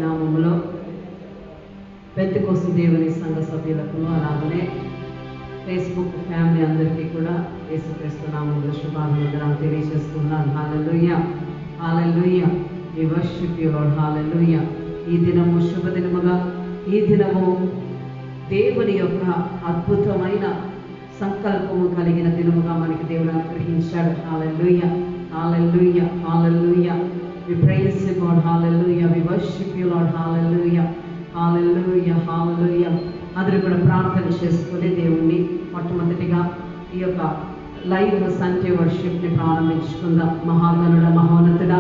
నామములో పెంతెకోస్తు దేవుని సంఘ సభ్యులకు అలాగనే ఫేస్బుక్ ఫ్యామిలీ అందరికీ కూడా యేసుక్రీస్తు నామములో శుభాభివందనాలు తెలియజేస్తున్నాను. హల్లెలూయా, హల్లెలూయా. We worship you lord. హల్లెలూయా. ఈ దినము శుభదినముగా, ఈ దినము దేవుని యొక్క అద్భుతమైన సంకల్పము కలిగిన దినముగా మనకి దేవుడు అనుగ్రహించాడు. హల్లెలూయా, హల్లెలూయా, హల్లెలూయా. We praise you God. హల్లెలూయా. We worship you lord. హల్లెలూయా, హల్లెలూయా, హల్లెలూయా. అందరూ కూడా ప్రార్థన చేసుకుని దేవుణ్ణి మొట్టమొదటిగా ఈ యొక్క లైవ్ సండే వర్షిప్ని ప్రారంభించుకుందాం. మహాగణుడ, మహోన్నతుడ,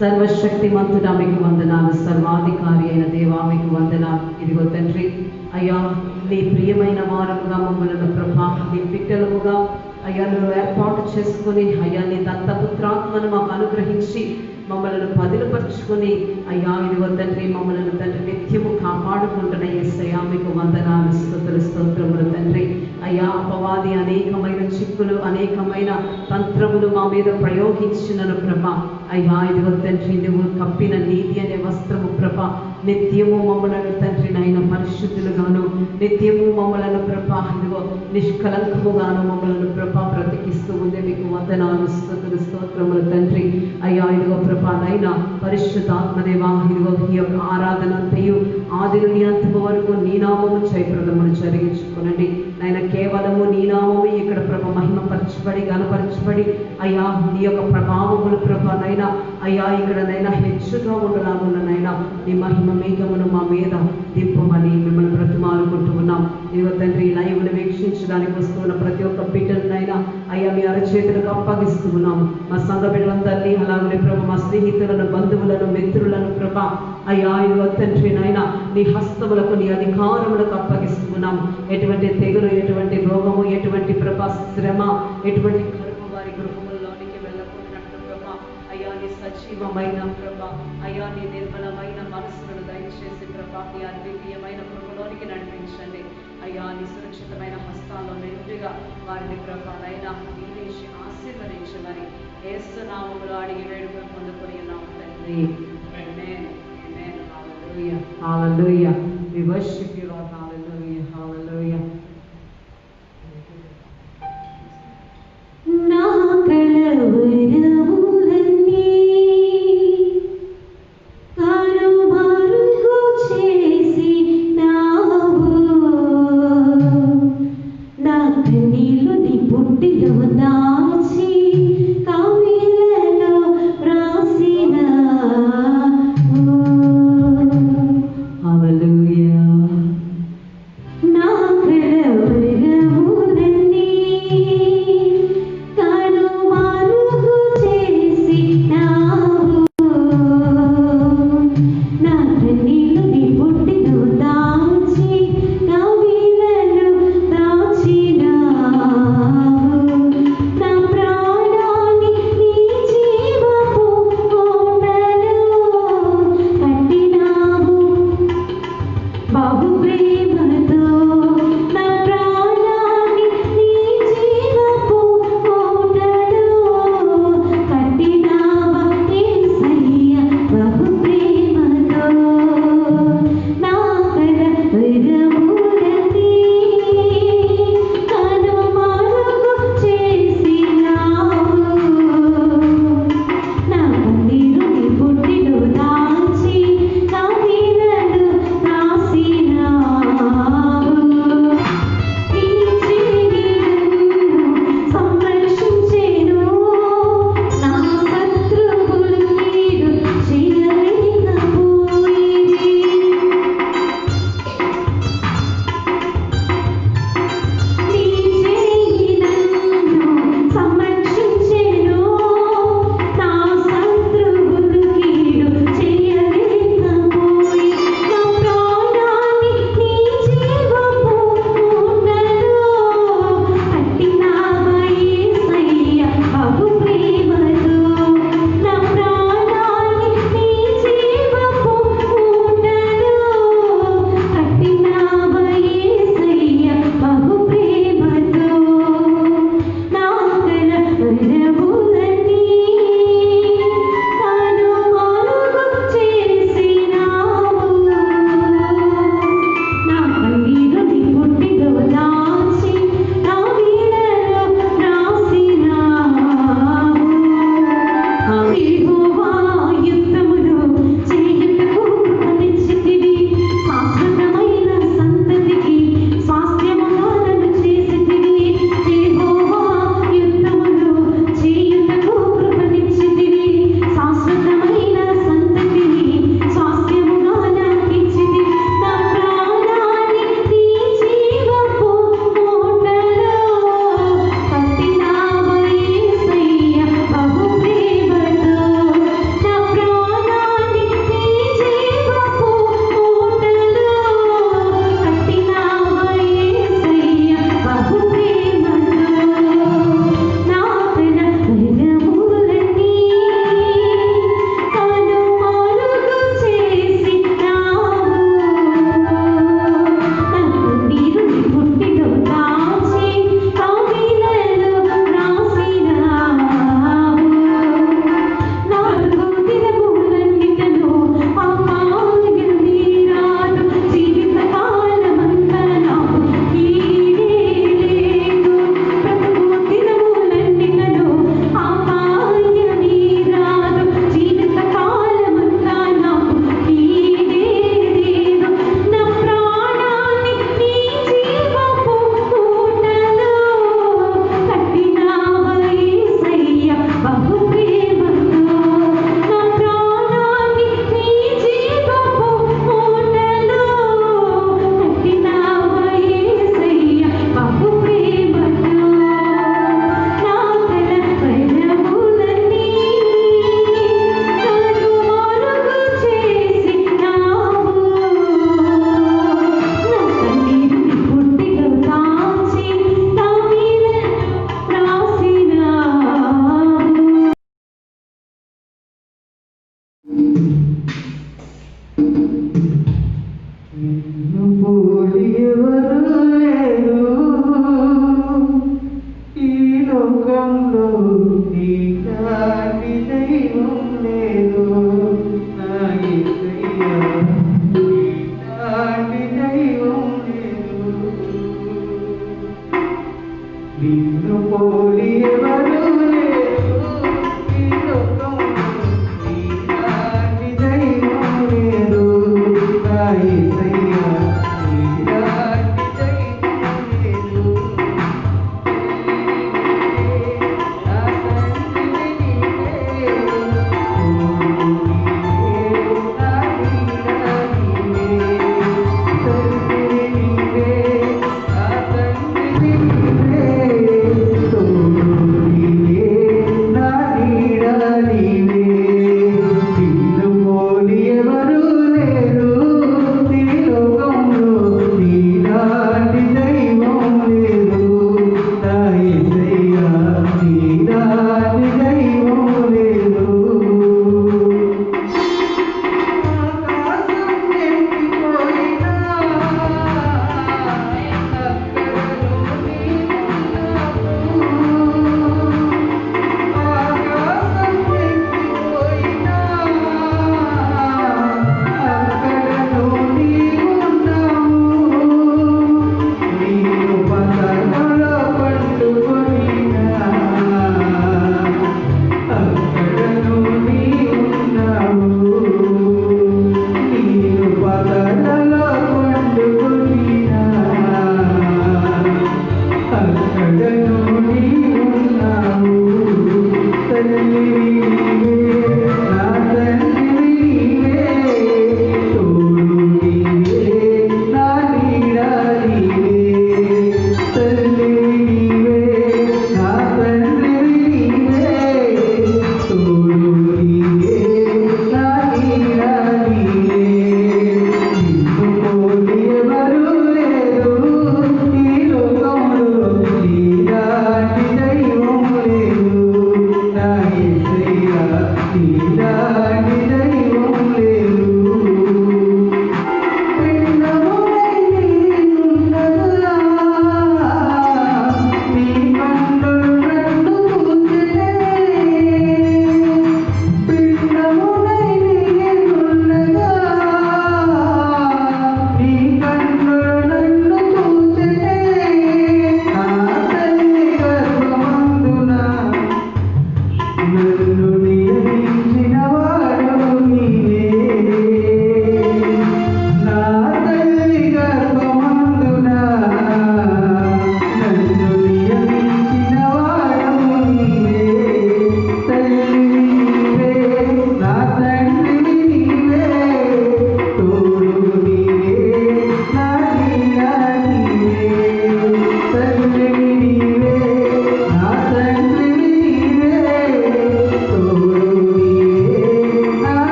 సర్వశక్తిమంతుడా మీకు వందనాలు. సర్వాధికారి అయిన దేవా మీకు వందనాలు. ఇదిగో తండ్రి అయ్యా, నీ ప్రియమైన వారముగా మమ్మల్ని ప్రభా, నీ బిడ్డలముగా అయ్యా నువ్వు ఏర్పాటు చేసుకుని అయ్యా నీ దత్తపుత్రాత్మను మాకు అనుగ్రహించి మమ్మల్ని పదిలపరుచుకొని అయ్యా ఇదిగో తండ్రి మమ్మల్ని తండ్రి నిత్యము కాపాడుకుంటున్న యేసయ్యా మీకు వందనాలు, స్తుతులు, స్తోత్రములు తండ్రి. అయ్యా అపవాది అనేకమైన చిక్కులు, అనేకమైన తంత్రములు మా మీద ప్రయోగించినను ప్రభ. అయ్యా ఇదిగో తండ్రి నువ్వు కప్పిన నీతి అనే వస్త్రము ప్రభ నిత్యము మమ్మలను తండ్రి నాయన పరిశుద్ధులుగాను, నిత్యము మమ్మలను ప్రభ ఇదిగో నిష్కలంకముగాను మమ్మలను ప్రభ బ్రతికిస్తూ ఉంది. మీకు వందనాలు, స్తుతులు, స్తోత్రములు తండ్రి. అయ్యా ఇదిగో ప్రభ నైనా పరిశుద్ధాత్మదేవా ఇదిగో ఈ యొక్క ఆరాధన అంతయు ఆది నుండి అంతము వరకు నీ నామము జయప్రదమును జరిగించుకునండి నాయన. కేవలము నీ నామము ఇక్కడ ప్రభ మహిమపరచబడి గణపరచబడి అయ్యా నీ యొక్క ప్రభావములు ప్రభ నైనా అయ్యా ఇక్కడ నైనా హెచ్చుగా ఉండలాగున్న నైనా నీ మహిమ మేఘమును మా మీద దింపమని మిమ్మల్ని బ్రతిమాలుకుంటూ ఉన్నాం. ఇదిగో తండ్రి లైవ్ను వీక్షించడానికి వస్తున్న ప్రతి ఒక్క బిడ్డలనైనా అయ్యా మీ అరచేతులకు అప్పగిస్తూ ఉన్నాము. మా సంఘ బిడ్డలందరినీ అలాగే ప్రభ మా స్నేహితులను, బంధువులను, మిత్రులను ప్రభ అయ్యా ఇదిగో తండ్రి నాయన నీ హస్తములకు, నీ అధికారములకు అప్పగిస్తూ ఉన్నాము. ఎటువంటి తెగులు, ఎటువంటి రోగము, ఎటువంటి ప్రభ శ్రమ, ఎటువంటి కరువు వారి గృహముల్లోనికి వెళ్ళకున్నట్టు ప్రభ అయ్యా నీ సజీవమైన ప్రభ అయ్యా నీ నిర్మలమైన మనసులను దయచేసి ప్రభ నీ అద్వితీయమైన కృపలోనికి నడిపించండి. అయ్యా నీ సురక్షితమైన హస్తాల్లో నిండుగా వారిని ప్రభ నైనా దీవించి ఆశీర్వదించమని యేసు నామములో అడిగి వేడుకొని పొందుకొని ఉన్నాము తండ్రి. ఆమేన్, ఆమేన్. హల్లెలూయా, హల్లెలూయా. We worship you lord. హల్లెలూయా, హల్లెలూయా. నా కలవరములన్నీ కారుబారుగా చేసినావు, నా కన్నీళ్లు నీ పుట్టిలో దాచి కవిలలో రాసినావు. హల్లెలూయా,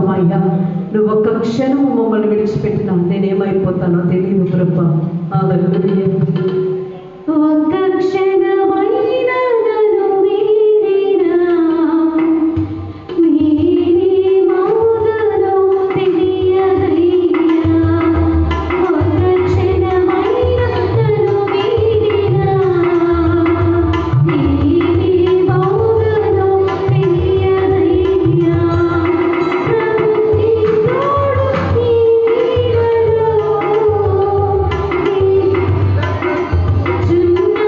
ఉన్నావయ్యా. నువ్వు ఒక్క క్షణము మమ్మల్ని విడిచిపెట్టినా నేనేమైపోతానో తెలియదు ప్రభా. హల్లెలూయా. ఒక్క క్షణమైనా నన్ను వీడినా నేనేమవుదునో తెలియదయ్యా. ఒక్క క్షణమైనా నన్ను వీడినా నేనేమవుదునో తెలియదయ్యా. ప్రభు నీ తోడు నీ నీడలో చున్నాను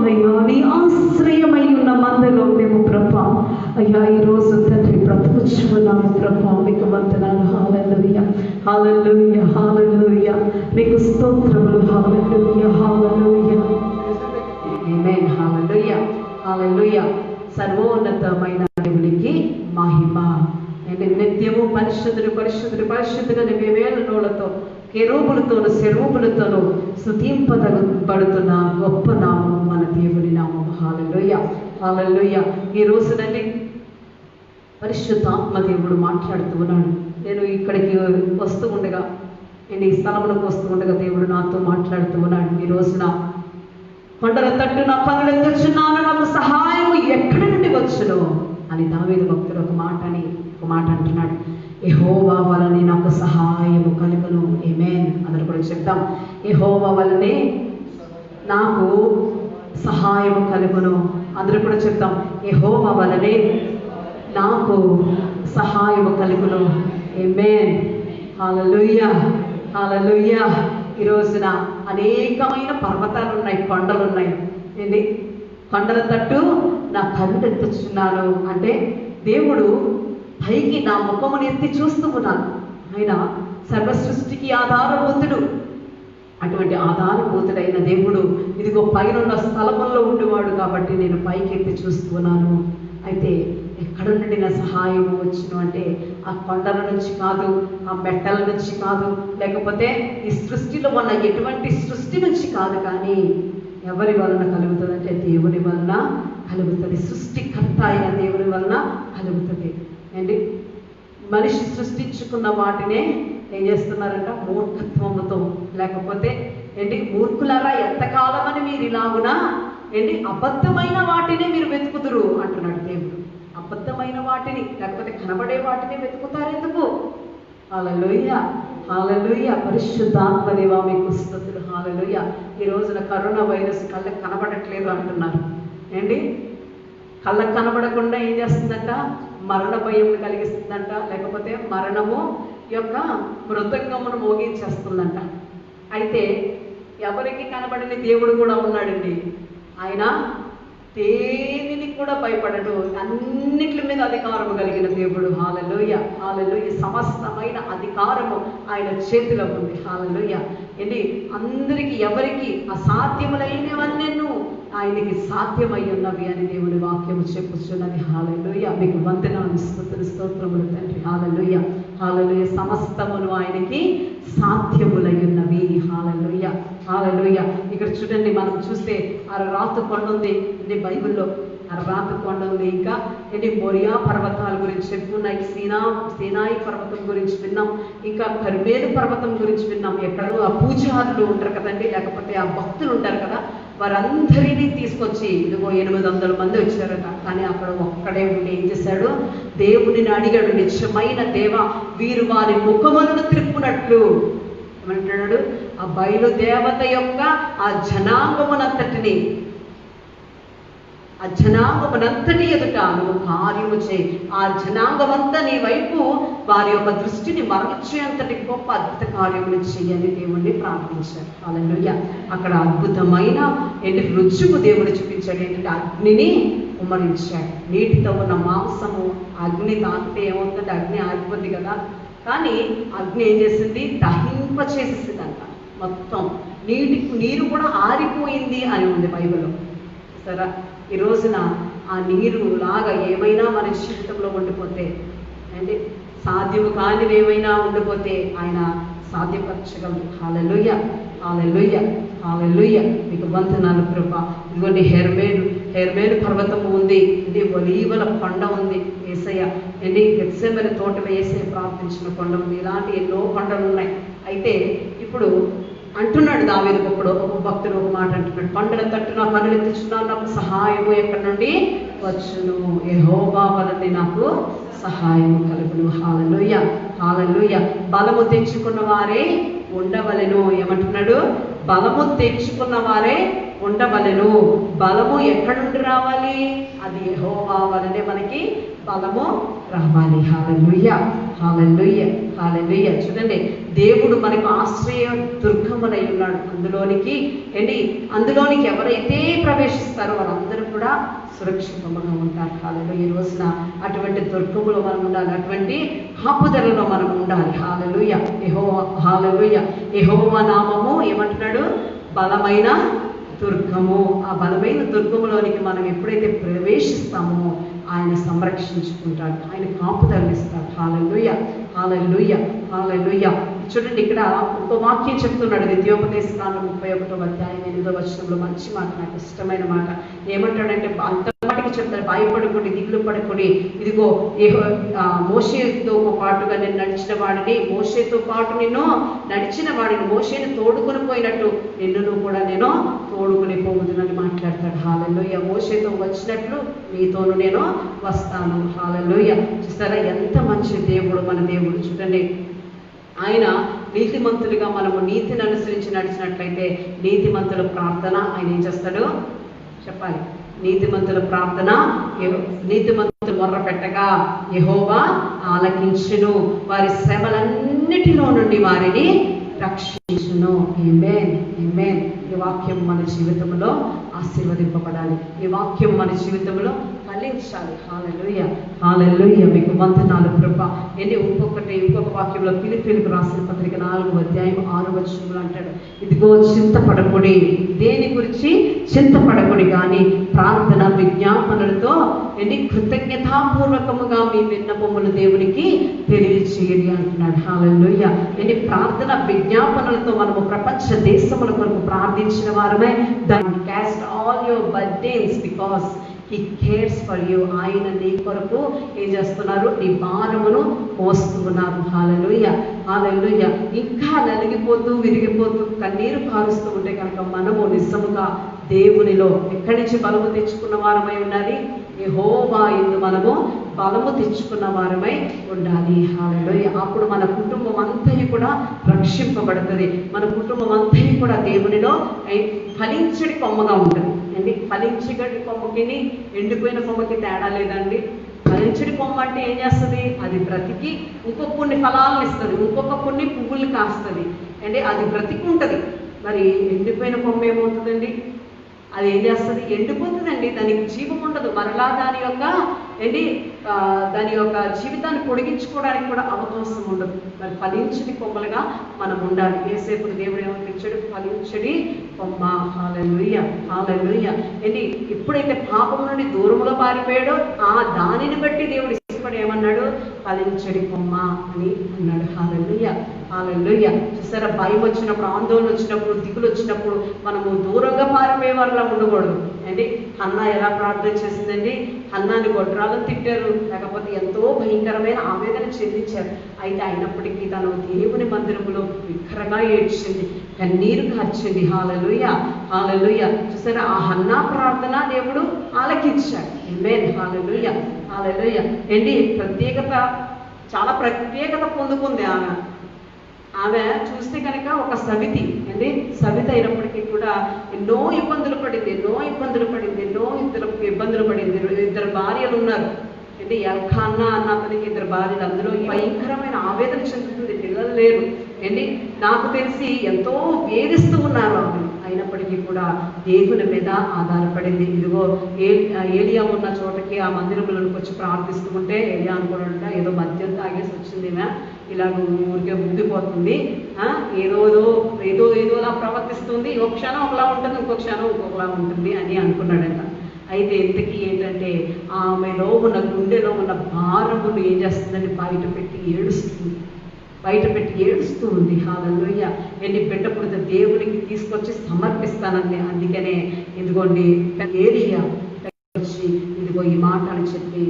అవునయ్యా, నీ ఆశ్రయమై ఉన్న మందలో మేము ప్రభా అయ్యా ఈరోజు తండ్రి బ్రతుకుచున్నాము ప్రభా. మీకు వందనాలు. హల్లెలూయా, హల్లెలూయా, హల్లెలూయా. మీకు స్తోత్రములు. హల్లెలూయా, హల్లెలూయా. ఆమేన్. హల్లెలూయా, హల్లెలూయా. సర్వోన్నతమైన దేవునికి మహిమ. నేను నిత్యము పరిశుద్ధుడు పరిశుద్ధుడు పరిశుద్ధుడని వేవేల నోళ్లతో కెరూబులతోను శరూబులతోను స్తుతింపబడుతున్న గొప్ప నామము మన దేవుని నామము. హల్లెలూయా, హల్లెలూయా. ఈ రోజునండి పరిశుద్ధాత్మ దేవుడు మాట్లాడుతూ ఉన్నాడు. నేను ఇక్కడికి వస్తూ ఉండగా, నేను ఈ స్థలములకు వస్తూ ఉండగా దేవుడు నాతో మాట్లాడుతూ ఉన్నాడు. ఈ రోజున కొండల తట్టు నా కనులెత్తుచున్నాను, నాకు సహాయము ఎక్కడి నుండి వచ్చును అని దావీదు భక్తుడు ఒక మాట అంటున్నాడు. యెహోవా వలనే నాకు సహాయము కలుగును. ఆమేన్. అందరూ కూడా చెప్తాం, యెహోవా వలనే నాకు సహాయము కలుగును. అందరూ కూడా చెప్తాం, యెహోవా వలనే నాకు సహాయము కలుగును. ఆమేన్. హల్లెలూయా, హల్లెలూయా. ఈ రోజున అనేకమైన పర్వతాలు ఉన్నాయి, కొండలు ఉన్నాయి. ఏంటి? కొండల తట్టు నా కళ్ళు ఎత్తుచున్నాను అంటే దేవుడు పైకి నా ముఖమును ఎత్తి చూస్తూ ఉన్నాను. ఆయన సర్వ సృష్టికి ఆధారభూతుడు. అటువంటి ఆధారభూతుడైన దేవుడు ఇదిగో పైనున్న స్థలముల్లో ఉండేవాడు కాబట్టి నేను పైకి ఎత్తి చూస్తున్నాను. అయితే ఎక్కడ నుండి నా సహాయం వచ్చును అంటే ఆ కొండల నుంచి కాదు, ఆ మెట్టల నుంచి కాదు, లేకపోతే ఈ సృష్టిలో ఉన్న ఎటువంటి సృష్టి నుంచి కాదు, కానీ ఎవరి వలన కలుగుతుంది అంటే దేవుని వలన కలుగుతుంది. సృష్టికర్త అయిన దేవుని వలన కలుగుతుంది. ఏంటి? మనిషి సృష్టించుకున్న వాటినే ఏం చేస్తున్నారంట? మూర్ఖత్వముతో, లేకపోతే ఏంటి మూర్ఖులారా ఎంతకాలమని మీరు ఇలాగునా ఏంటి అబద్ధమైన వాటినే మీరు వెతుకుదురు అంటున్నాడు దేవుడు. అబద్ధమైన వాటిని, లేకపోతే కనబడే వాటిని వెతుకుతారు ఎందుకు? హల్లెలూయా, హల్లెలూయా. పరిశుద్ధాత్మ దేవా మీకు స్తుతులు. హల్లెలూయా. ఈ రోజున కరోనా వైరస్ కళ్ళకు కనబడట్లేదు అంటున్నారు. ఏంటి? కళ్ళకు కనబడకుండా ఏం చేస్తుందంట? మరణ భయం కలిగిస్తుందంట, లేకపోతే మరణము యొక్క మృతంగమును మోగించేస్తుందంట. అయితే ఎవరికి కనబడని దేవుడు కూడా ఉన్నాడండి. ఆయన దేనిని కూడా భయపడడు, అన్నిటి మీద అధికారము కలిగిన దేవుడు. హల్లెలూయా, హల్లెలూయా. సమస్తమైన అధికారము ఆయన చేతిలో ఉంది. హల్లెలూయా. ఏంటి? అందరికీ ఎవరికి అసాధ్యములైనవన్నీ ఆయనకి సాధ్యమై ఉన్నవి అని దేవుని వాక్యము చెప్పుచున్నది. హల్లెలూయా. మీకు వందనాలు, స్తుతులు, స్తోత్రములు తండ్రి. హల్లెలూయా, హల్లెలూయా. సమస్తమును ఆయనకి సాధ్యములై ఉన్నవి. హల్లెలూయా, హల్లెలూయా. ఇక్కడ చూడండి, మనం చూస్తే అరరాతు కొండ ఉంది బైబిల్లో. అరరాతు కొండ ఉంది. ఇంకా ఏంటి? మోరియా పర్వతాల గురించి చెప్పుకున్నాయి. సీనాయి పర్వతం గురించి విన్నాం. ఇంకా కర్మేలు పర్వతం గురించి విన్నాం. ఎక్కడో ఆ పూజారులు ఉంటారు కదండి, లేకపోతే ఆ భక్తులు ఉంటారు కదా, వారందరినీ తీసుకొచ్చి ఇదిగో 800 మంది వచ్చారట. కానీ అక్కడ ఒక్కడే ఉండి ఏం చేశాడు? దేవుడిని అడిగాడు, నిజమైన దేవ, వీరు వారి ముఖములను త్రిప్పునట్లు ఏమంటున్నాడు? ఆ బయలు దేవత యొక్క ఆ జనాంగమునంతటిని, ఆ జనాంగమునంతటి ఎదుట నువ్వు కార్యము చేయి. ఆ జనాంగమంతా నీ వైపు వారి యొక్క దృష్టిని మరల్చేంతటి గొప్ప అద్భుత కార్యములు చేయని దేవుణ్ణి ప్రార్థించారు. హల్లెలూయా. అక్కడ అద్భుతమైన రుజువు దేవుడు చూపించాడు. ఏంటంటే అగ్నిని కుమ్మరించాడు. నీటితో ఉన్న మాంసము అగ్ని తాకితే ఏమవుతుందంటే అగ్ని ఆగిపోద్ది కదా, కానీ అగ్ని ఏం చేసింది? దహింప చేసేసిందంట. మొత్తం నీరు కూడా ఆరిపోయింది అని ఉంది బైబిల్లో. సరే, ఈ రోజున ఆ నీరు లాగా ఏమైనా మన జీవితంలో ఉండిపోతే, అంటే సాధ్యము కానివి ఏమైనా ఉండిపోతే ఆయన సాధ్యపరచగలరు. హల్లెలూయా, హల్లెలూయా, హల్లెలూయా. మీకు వందనాలు కృప. ఇదిగోండి హెర్మేలు పర్వతము ఉంది, ఇది ఒలీవల కొండ ఉంది. యేసయ్య ఏంటి? గెత్సేమని తోటలో యేసయ్య ప్రార్థించిన కొండ ఉంది. ఇలాంటి ఎన్నో కొండలు ఉన్నాయి. అయితే ఇప్పుడు అంటున్నాడు దావీదు భక్తుడు ఒక మాట అంటున్నాడు, కొండల తట్టు నా కనులెత్తుచున్నాను, నాకు సహాయము ఎక్కడి నుండి వచ్చును? యెహోవా వలనే నాకు సహాయం కలుగును. హల్లెలూయా, హల్లెలూయా. బలము తెచ్చుకున్న వారే ఉండవలెను. ఏమంటున్నాడు? బలము తెచ్చుకున్న వారే ఉండవలెను. బలము ఎక్కడి నుండి రావాలి? అది యెహోవా వలనే మనకి బలము రావాలి. హల్లెలూయా, హల్లెలూయా, హల్లెలూయా. చూడండి, దేవుడు మనకు ఆశ్రయ దుర్గమునై ఉన్నాడు. అందులోనికి ఎవరైతే ప్రవేశిస్తారో వాళ్ళందరూ కూడా సురక్షితంగా ఉంటారు. హల్లెలూయా. ఈ రోజున అటువంటి దుర్గములో మనం ఉండాలి, అటువంటి కాపుదలలో మనం ఉండాలి. హల్లెలూయా, హల్లెలూయా. యెహోవా నామము ఏమంటున్నాడు? బలమైన దుర్గము. ఆ బలమైన దుర్గములోనికి మనం ఎప్పుడైతే ప్రవేశిస్తామో ఆయన సంరక్షించుకుంటాడు, ఆయన కాపుదలను ఇస్తాడు. హల్లెలూయా, హల్లెలూయా, హల్లెలూయా. చూడండి, ఇక్కడ ఒక వాక్యం చెప్తున్నాడు. ద్వితీయోపదేశకాండం 31వ అధ్యాయం 8వ వచనంలో మంచి మాట, నాకు ఇష్టమైన మాట. ఏమంటాడంటే, అంతటికి చెప్తాడు, భయపడకండి, దిగులు పడకండి. ఇదిగో మోషేతో పాటుగా నేను నడిచిన వాడిని, మోషేతో పాటు నిన్ను నడిచిన వాడిని, మోషేని తోడుకొని పోయినట్టు నిన్ను కూడా నేను తోడుకుని పోవుదునని మాట్లాడతాడు. హల్లెలూయా. మోషేతో వచ్చినట్లు నీతోను నేను వస్తాను. హల్లెలూయా. చూస్తారా ఎంత మంచి దేవుడు మన దేవుడు. చూడండి, ఆయన నీతిమంతులుగా మనము నీతిని అనుసరించి నడిచినట్లయితే నీతిమంతుల ప్రార్థన ఆయన ఏం చేస్తాడు చెప్పాలి? నీతిమంతుల ప్రార్థన, నీతిమంతులు మొర్ర పెట్టగా యెహోవా ఆలకించును, వారి శ్రమలన్నిటిలో నుండి వారిని రక్షించును. ఆమేన్, ఆమేన్. ఈ వాక్యం మన జీవితంలో ఆశీర్వదింపబడాలి. ఈ వాక్యం మన జీవితంలో ఫలించాలి. హల్లెలూయా, హల్లెలూయా. మీకు వందనాలు ప్రభా. ఇంకొక వాక్యంలో ఫిలిప్పీయులకు రాసిన పత్రిక 4వ అధ్యాయం 6వ వచనంలో అంటాడు, ఇదిగో చింతపడకుడి, దేని గురించి చింతపడకుడి కానీ ప్రార్థన విజ్ఞాపనలతో కృతజ్ఞతాపూర్వకముగా మీ విన్నపములు దేవునికి తెలియచేయండి అంటున్నాడు. హల్లెలూయా. ప్రార్థన విజ్ఞాపనలతో మనము ప్రపంచ దేశముల కొరకు ప్రార్థించిన వారమే. Caste all your burdens because He cares for you. ఆయన నీ కొరకు ఏం చేస్తున్నారు? నీ భారమును మోస్తున్నారు. హల్లెలూయా, హల్లెలూయా. ఇంకా నలిగిపోతూ విరిగిపోతూ కన్నీరు కారుస్తూ ఉంటే కనుక మనము నిజముగా దేవునిలో ఎక్కడి నుంచి బలము తెచ్చుకున్న వారమై ఉండాలి? యెహోవా యందు మనము బలము తెచ్చుకున్న వారమై ఉండాలి. హల్లెలూయా. అప్పుడు మన కుటుంబం అంతా కూడా రక్షింపబడుతుంది. మన కుటుంబం అంతా కూడా దేవునిలో ఫలించడి కొమ్మగా ఉంటుంది. ఫలించగడి కొమ్మకి ఎండిపోయిన కొమ్మకి తేడా లేదండి. ఫలించడి కొమ్మ అంటే ఏం చేస్తుంది? అది బ్రతికి ఇంకొక కొన్ని ఫలాలను ఇస్తుంది, ఇంకొక కొన్ని పువ్వులు కాస్తుంది. అది బ్రతికి ఉంటుంది. మరి ఎండిపోయిన కొమ్మ ఏమవుతుందండి? అది ఏం చేస్తుంది? ఎండిపోతుందండి. దానికి జీవం ఉండదు. మరలా దాని యొక్క జీవితాన్ని పొడిగించుకోవడానికి కూడా అవకాశం ఉండదు. మరి ఫలించడి కొమ్మలుగా మనం ఉండాలి. యేసేపుడు దేవుడు ఏమనిపించాడు? ఫలించడి కొమ్మ. హల్లెలూయా, హల్లెలూయా. ఎప్పుడైతే పాపం నుండి దూరంలో పారిపోయాడో దానిని బట్టి దేవుడు ఇష్టపడి ఏమన్నాడు? ఫలించడి కొమ్మ అని అన్నాడు. హల్లెలూయా, హల్లెలూయా. చూసారా, భయం వచ్చినప్పుడు, ఆందోళన వచ్చినప్పుడు, దిగులు వచ్చినప్పుడు మనము దూరంగా పారిపోయే వాళ్ళ ఉండకూడదు. హన్నా ఎలా ప్రార్థన చేసిందండి? హన్నాని గొడ్రాలను తిట్టారు, లేకపోతే ఎంతో భయంకరమైన ఆవేదన చెందించారు. అయితే అయినప్పటికీ తను దేవుని మందిరములో విక్కరగా ఏడ్చింది, కన్నీరు కార్చింది. హల్లెలూయా, హల్లెలూయా. చూసారా, ఆ హన్నా ప్రార్థన దేవుడు ఆలకించాడు. ఆమేన్, హల్లెలూయా, హల్లెలూయా. చాలా ప్రత్యేకత పొందుకుంది ఆమె చూస్తే కనుక ఒక సవితి అయినప్పటికీ కూడా ఎన్నో ఇబ్బందులు పడింది. ఇద్దరు భార్యలు ఉన్నారు. ఎల్కాన్నా అన్న అతనికి ఇద్దరు భార్యలు. అందులో భయంకరమైన ఆవేదన చెందుతుంది. పిల్లలు లేరు. నాకు తెలిసి ఎంతో వేధిస్తూ ఉన్నారు ఆమె. అయినప్పటికీ కూడా దేవుని మీద ఆధారపడింది. ఇదిగో ఏలియా ఉన్న చోటకి ఆ మందిరంలోకి వచ్చి ప్రార్థిస్తూ ఉంటే ఏలియా అనుకోవడంట ఏదో మద్యం తాగేసి వచ్చింది, ఇలాగ ఊరికే ముగ్గిపోతుంది, ఏదోలా ప్రవర్తిస్తుంది, ఒక క్షణం ఒకలా ఉంటుంది, ఇంకో క్షణం ఇంకొకలా ఉంటుంది అని అనుకున్నాడంట. అయితే ఇంతకీ ఏంటంటే ఆమెలో ఉన్న గుండెలో ఉన్న భారమును ఏం చేస్తుందని బయట పెట్టి ఏడుస్తూ ఉంది. హల్లెలూయా. బిడ్డ పుడితే దేవునికి తీసుకొచ్చి సమర్పిస్తానండి. అందుకనే ఇదిగోండి ఏలియా వచ్చి ఇదిగో ఈ మాటలు చెప్పి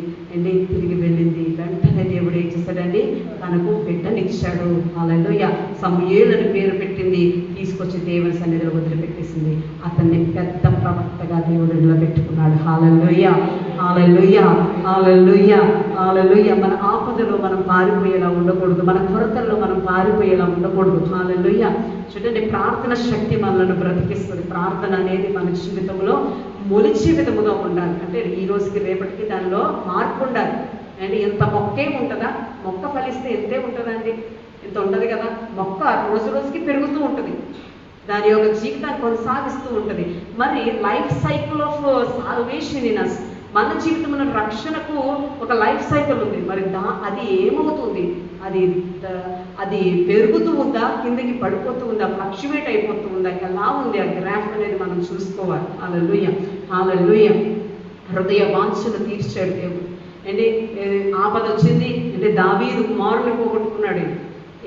తిరిగి వెళ్ళింది. వెంటనే దేవుడు ఏం చేశాడండి? తనకు బిడ్డనిచ్చాడు. హల్లెలూయా. సమూయేలుని పేరు పెట్టింది, తీసుకొచ్చి దేవుని సన్నిధిలో వదిలిపెట్టేసింది. అతన్ని పెద్ద ప్రవక్తగా దేవుడు నిలబెట్టుకున్నాడు. హల్లెలూయా, హల్లెలూయా, హల్లెలూయా, హల్లెలూయా. మన ఆపదలో మనం పారిపోయేలా ఉండకూడదు, మన కొరతల్లో మనం పారిపోయేలా ఉండకూడదు. హల్లెలూయా. చూడండి, ప్రార్థన శక్తి మనల్ని బ్రతికిస్తుంది. ప్రార్థన అనేది మన జీవితంలో మొలిచే విధముగా ఉండాలి. అంటే ఈ రోజుకి రేపటికి దానిలో మార్పు ఉండాలి. అండ్ ఎంత మొక్కే ఉంటుందా? మొక్క ఫలిస్తే ఎంతే ఉంటుందండి? ఇంత ఉండదు కదా. మొక్క రోజు రోజుకి పెరుగుతూ ఉంటుంది, దాని యొక్క జీవితాన్ని కొనసాగిస్తూ ఉంటుంది. మరి life cycle of salvation in us, మన జీవితంలో రక్షణకు ఒక లైఫ్ సైకిల్ ఉంది. మరి అది ఏమవుతుంది? అది పెరుగుతూ ఉందా, కిందకి పడిపోతూ ఉందా, ఫ్లక్చువేట్ అయిపోతూ ఉందా, ఎలా ఉంది ఆ గ్రాఫ్ అనేది మనం చూసుకోవాలి. హల్లెలూయా, హల్లెలూయా. హృదయ వాంఛను తీర్చాడు దేవుడు. అంటే ఆపద వచ్చింది అంటే దావీదు కుమారుని పోగొట్టుకున్నాడు.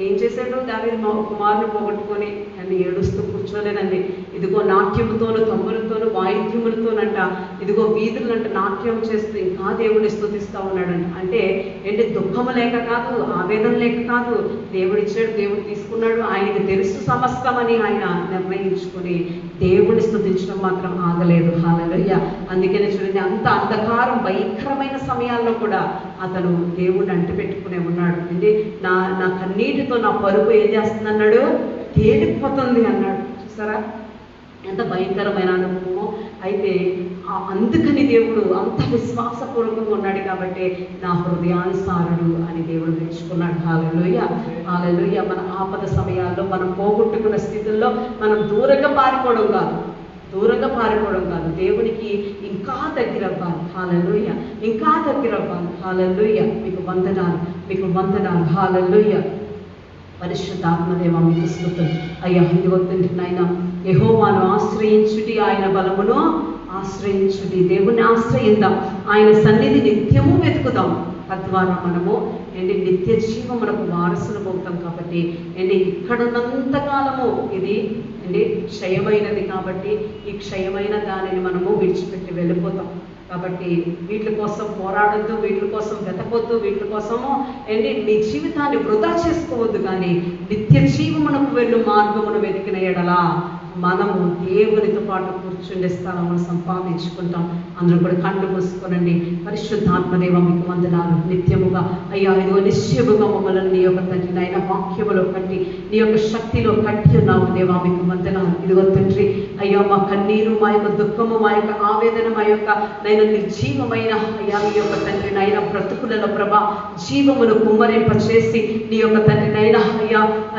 ఏం చేశాడు? దావీదు కుమారుని పోగొట్టుకొని అని ఏడుస్తూ కూర్చోలేదండి. ఇదిగో నాట్యముతోను, తమ్ములతోను, వాయిద్యములతోనంట, ఇదిగో వీధులంట నాట్యం చేస్తూ ఇంకా దేవుడిని స్తుతిస్తూ ఉన్నాడంట. అంటే ఏంటి? దుఃఖము లేక కాదు, ఆవేదన లేక కాదు, దేవుడిచ్చాడు, దేవుడు తీసుకున్నాడు, ఆయనకి తెలుసు సమస్తమని ఆయన నిర్ణయించుకొని దేవుడిని స్తుతించడం మాత్రం ఆగలేదు. హల్లెలూయా. అందుకనే చూడండి, అంత అంధకారం భయంకరమైన సమయాల్లో కూడా అతను దేవుడిని అంటిపెట్టుకునే ఉన్నాడు. అంటే నా కన్నీటితో నా పరుపు ఏం చేస్తుంది అన్నాడు? తేలిపోతుంది అన్నాడు. చూసారా ఎంత భయంకరమైన అనుభవమో. అయితే అందుకని దేవుడు అంత విశ్వాసపూర్వకంగా ఉన్నాడు కాబట్టి నా హృదయానుసారుడు అని దేవుడు మెచ్చుకున్నాడు. హల్లెలూయా, హల్లెలూయా. మన ఆపద సమయాల్లో మనం పోగొట్టుకున్న స్థితుల్లో మనం దూరంగా పారిపోవడం కాదు, దేవునికి ఇంకా దగ్గర అవ్వాలి. హల్లెలూయా, ఇంకా దగ్గర అవ్వాలి. హల్లెలూయా. మీకు వందనాలు. హల్లెలూయా. పరిశుద్ధాత్మదేవ మీకు స్తుతులు. అయ్యా, ఇదిగో తండ్రి నాయన, యెహోవాను ఆశ్రయించుటి, ఆయన బలమును ఆశ్రయించుటి. దేవుని ఆశ్రయిద్దాం, ఆయన సన్నిధి నిత్యము వెతుకుదాం. తద్వారా మనము నిత్య జీవమునకు వారసులం అవుతాం. కాబట్టి ఇక్కడున్నంత కాలము ఇది క్షయమైనది. కాబట్టి ఈ క్షయమైన దానిని మనము విడిచిపెట్టి వెళ్ళిపోతాం. కాబట్టి వీటి కోసం పోరాడొద్దు, వీటి కోసం వెతకొద్దు, వీటి కోసము మీ జీవితాన్ని వృధా చేసుకోవద్దు. కానీ నిత్య జీవమునకు వెళ్ళు మార్గమును వెతికిన ఎడలా మనము దేవునితో పాటు కూర్చుండే స్థలమును సంపాదించుకుంటాం. అందరూ కూడా కళ్ళు మూసుకోనండి. పరిశుద్ధాత్మదేవ మీకు వందనాలు. నిత్యముగా అయ్యా, ఇదిగో నిశ్చయముగా మమ్మల్ని నీ యొక్క తండ్రి నాయన వాక్యములో కట్టి, నీ యొక్క శక్తిలో కట్టి ఉన్నావు దేవా, మీకు వందనాలు. ఇదిగో తండ్రి అయ్యా, మా కన్నీరు, మా యొక్క దుఃఖము, మా యొక్క ఆవేదన, మా యొక్క నైనా నిర్జీవమైన అయ్యా నీ యొక్క తండ్రి నాయన బ్రతుకులలో ప్రభా జీవమును కుమ్మరింప చేసి నీ యొక్క తండ్రి నాయన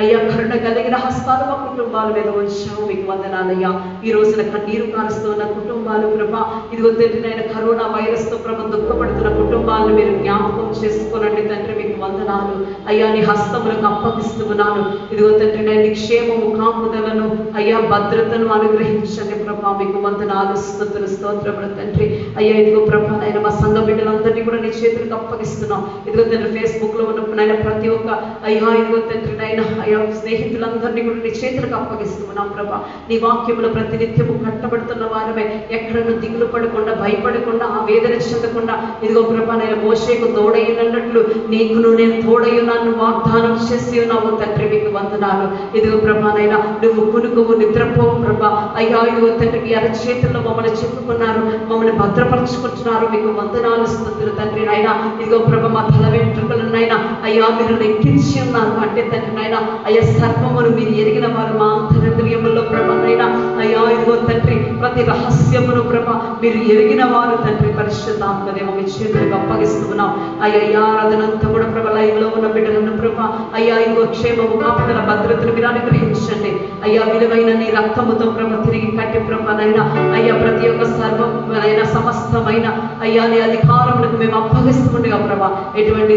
అయ్యా కరుణ కలిగిన హస్తాలు మా కుటుంబాల మీద ఉంచావు. మీకు వందనాలయ్యా. ఈ రోజున కన్నీరు కారుస్తూ ఉన్న కుటుంబాలు ప్రభా, ఇదిగో తండ్రి నాయన కరోనా వైరస్ తో ప్రభ దుఃఖపడుతున్న కుటుంబాలను మీరు జ్ఞాపకం చేసుకోనండి తండ్రి. మీకు వందనాలు అయ్యా. నీ హస్తములకు అప్పగిస్తూ ఉన్నాను. ఇదిగో తండ్రి నాయన క్షేమము, కాపుదలను అయ్యా భద్రతను అనుగ్రహించండి ప్రభా. మీకు వందనాలు, స్తుతులు, స్తోత్రములు తండ్రి. అయ్యా ఇదిగో ప్రభా నాయన మా సంఘ బిడ్డలందరినీ కూడా నీ చేతులకు అప్పగిస్తున్నాం. ఇదిగో తండ్రి ఫేస్బుక్ లో ఉన్న నాయన ప్రతి ఒక్క అయ్యా ఇదిగో తండ్రి నాయన అయ్యా స్నేహితులందరినీ కూడా నీ చేతులకు అప్పగిస్తున్నాం ప్రభా. నీ వాక్యములో ప్రతినిత్యము కట్టబడుతున్న వారమే, ఎక్కడను దిగులు పడకుండా, భయపడకుండా, ఆవేదన చెందకుండా ఇదిగో ప్రభా నేను మోషేకు తోడయ్యున్నట్లు నీకును నేను తోడయ్యున్నాను వాగ్దానం చేసి ఉన్నావు తండ్రి. మీకు వందనాలు. ఇదిగో ప్రభా నైనా నువ్వు కునుకువు, నిద్రపోవు ప్రభా. అయ్యా ఇదిగో తండ్రి మీ అరచేతుల్లో మమ్మల్ని చెప్పుకున్నారు, మమ్మల్ని భద్రపరుచుకుంటున్నారు. మీకు వందనాలు, స్తుతులు తండ్రి నాయన. ఇదిగో ప్రభా మా తల వెంట్రుకలనైనా అయ్యా మీరు లెక్కించి ఉన్నారు. అంటే తండ్రి నాయన అయ్యా సర్వమును మీరు ఎరిగిన వారు, మా అంతరంద్రియములో ప్రభనైనా అయ్యా ఇదిగో తండ్రి ప్రతి రహస్యమును ప్రభ మీరు ఎరిగిన వారు తండ్రి. పరిశుద్ధాత్మదేవ మీ చేతులకు అప్పగిస్తున్నాం. అయ్యా ఈ ఆరాధనంతా కూడా ప్రభ లైవ్ లో ఉన్న బిడ్డలను ప్రభ అయ్యా ఇదిగో క్షేమము, కాపుదల, భద్రతను మీరు అనుగ్రహించండి. అయ్యా విలువైన నీ రక్తముతో ప్రభ తిరిగి కట్టి ప్రభనైనా అయ్యా ప్రతి ఒక్క సర్వమైన సమస్తమైన అయ్యా నీ అధికారములకు మేము అప్పగిస్తుండగా ప్రభ ఎటువంటి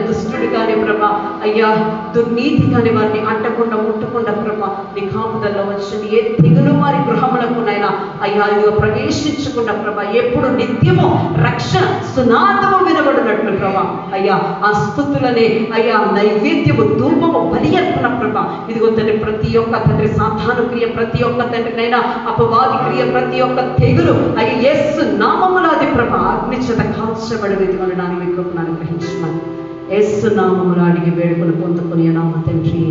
దుష్టుడు కానీ ప్రభ అయ్యా దుర్నీతి కానీ వారిని అంటకుండా ముట్టకుండా ప్రభ నీ కాపుదల్లో వచ్చింది. ఏ తెగులు వారి గృహములకు నైనా అయ్యా ఇదిగో ప్రవేశించకుండా ప్రభ ఎప్పుడు నిత్యము రక్షణ సునాదము వినబడినట్లు ప్రభ అయ్యా ఆ స్తుతులనే అయ్యా నైవేద్యము, ధూపము, బలి అర్పణ ప్రభ ఇదిగో తండ్రి ప్రతి ఒక్క తండ్రి సాతాను క్రియ, ప్రతి ఒక్క తండ్రినైనా అపవాది క్రియ, ప్రతి ఒక్క తెగులు అయ్యా యేసు నామములో అది ప్రభ అగ్ని చేత కాల్చబడి వెతువనడానికి మీ కృపను అనుగ్రహించమని యేసు నామములో అడిగి వేడుకలు పొందుకొని నామ తండ్రి.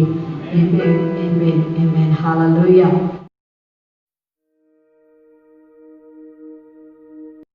ఆమేన్, ఆమేన్, ఆమేన్. హల్లెలూయా.